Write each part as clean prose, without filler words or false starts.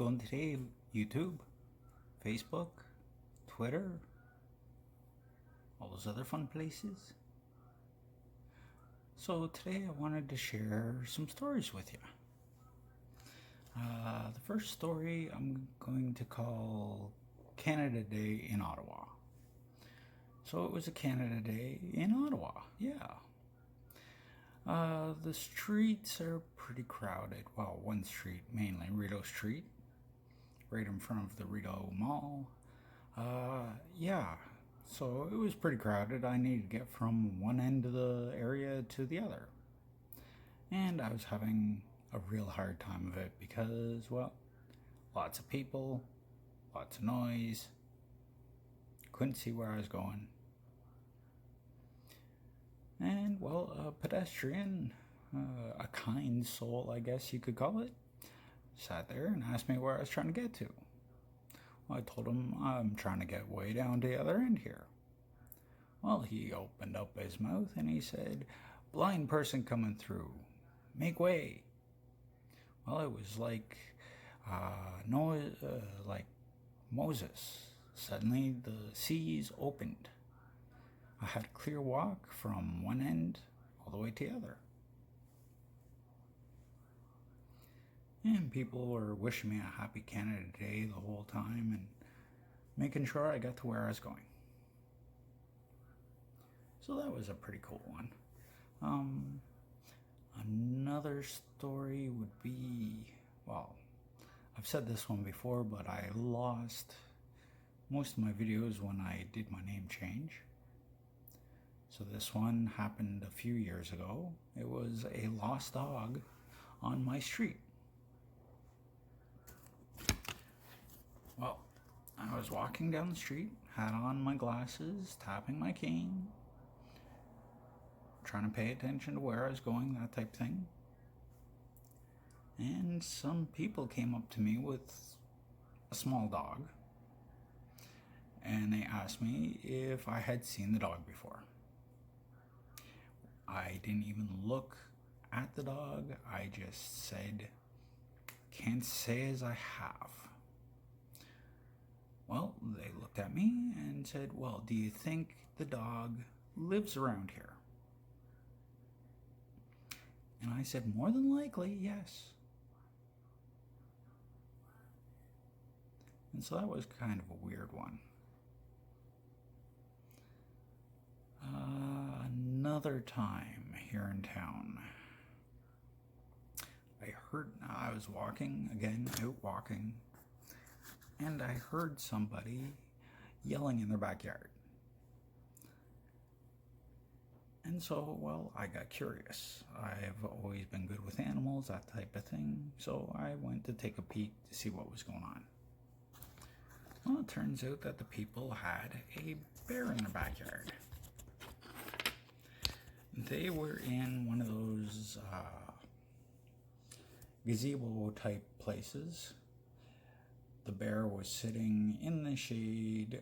going today? YouTube, Facebook, Twitter, all those other fun places. So today I wanted to share some stories with you. The first story I'm going to call Canada Day in Ottawa. So it was a Canada Day in Ottawa, yeah. The streets are pretty crowded. Well, one street mainly, Rideau Street, right in front of the Rideau Mall. Yeah, so it was pretty crowded. I needed to get from one end of the area to the other. And I was having a real hard time of it because, well, lots of people, lots of noise, couldn't see where I was going. And, well, a pedestrian, a kind soul, I guess you could call it, sat there and asked me where I was trying to get to. Well, I told him I'm trying to get way down to the other end here. Well, he opened up his mouth and he said, "Blind person coming through, make way." Well, it was like like Moses. Suddenly the seas opened. I had a clear walk from one end all the way to the other. And people were wishing me a happy Canada Day the whole time and making sure I got to where I was going. So that was a pretty cool one. Another story would be, well, I've said this one before, but I lost most of my videos when I did my name change. So this one happened a few years ago. It was a lost dog on my street. Well, I was walking down the street, had on my glasses, tapping my cane, trying to pay attention to where I was going, that type of thing. And some people came up to me with a small dog, and they asked me if I had seen the dog before. I didn't even look at the dog. I just said, "Can't say as I have." Well, they looked at me and said, "Well, do you think the dog lives around here?" And I said, "More than likely, yes." And so that was kind of a weird one. Another time here in town, I was walking, again, out walking, and I heard somebody yelling in their backyard. And so, well, I got curious. I've always been good with animals, that type of thing, so I went to take a peek to see what was going on. Well, it turns out that the people had a bear in their backyard. They were in one of those gazebo type places. The bear was sitting in the shade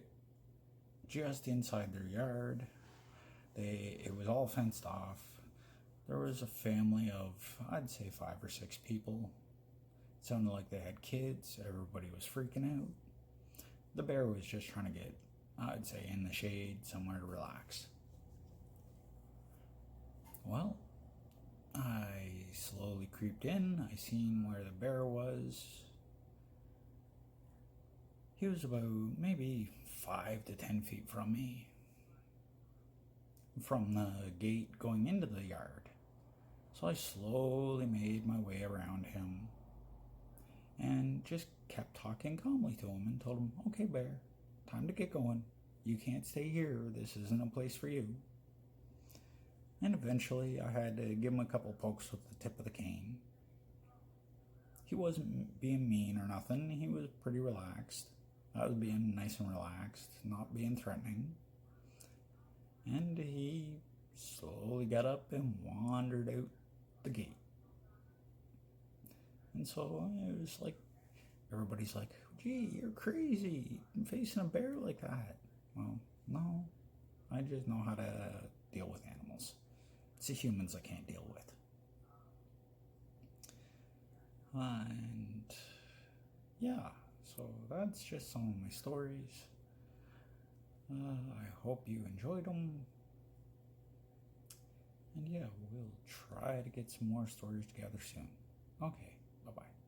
just inside their yard. It was all fenced off. There was a family of, I'd say, 5 or 6 people. It sounded like they had kids. Everybody was freaking out. The bear was just trying to get, I'd say, in the shade, somewhere to relax. Well, I slowly creeped in. I seen where the bear was. He was about maybe 5 to 10 feet from me, from the gate going into the yard. So I slowly made my way around him and just kept talking calmly to him and told him, "Okay, bear, time to get going. You can't stay here. This isn't a place for you." And eventually I had to give him a couple pokes with the tip of the cane. He wasn't being mean or nothing. He was pretty relaxed. I was being nice and relaxed, not being threatening. And he slowly got up and wandered out the gate. And so it was like, everybody's like, "Gee, you're crazy, facing a bear like that." Well, no, I just know how to deal with animals. It's the humans I can't deal with. And yeah, so that's just some of my stories. I hope you enjoyed them. And yeah, we'll try to get some more stories together soon. Okay, bye bye.